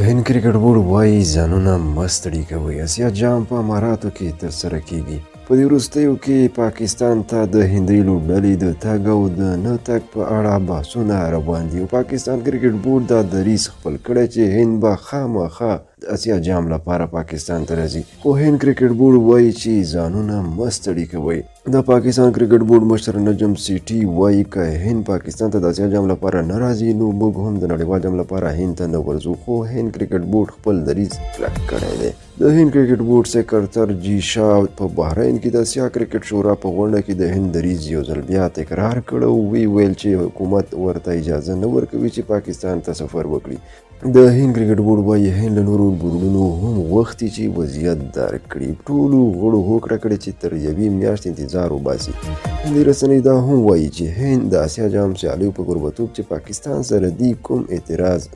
هند کرکټ بورډ وایي ځانونه مه ستړي کوئ. اسیا جام په اماراتو کې ترسره کیږي. په دې وروستیو کې پاکستان ته د هندۍ لوبډلې د تګ او د نه تګ په اړه بحثونه روان دي او پاکستان کرکټ بورډ دا دریځ خپل کړی چې هند به خامخا د اسیا جام لپاره پاکستان ته راځي، خو هند کرکټ بورډ وایي چې ځانونه مه ستړي کوئ. د پاکستان کرکټ بورډ مشر نجم سیټي وایي که هند پاکستان ته د اسیا جام لپاره نه راځي نو موږ هم د نړیوال جام لپاره هند ته نه ورځو، خو هند کرکټ بورډ خپل دریځ کلک کړی دی. د هند کرکټ بورډ سکرتر جی شاه په بحرین کې د اسیا کرکټ شورا په غونډه کې د هند دریځ یو ځل بیا تکرار کړ او ویل چې حکومت ورته اجازه نه ورکوي چې پاکستان ته سفر وکړي. د هند کرکټ بورډ وایي هند له نورو بورډونو هم غوښتي چې وضعیت درک کړي. ټولو غړو هوکړه کړې چې تر یوې میاشتې انتظار وباسي. هندي رسنۍ دا هم وایي چې هند د اسیا جام سیالیو په کوربتوب چې پاکستان سره دي کوم اعتراض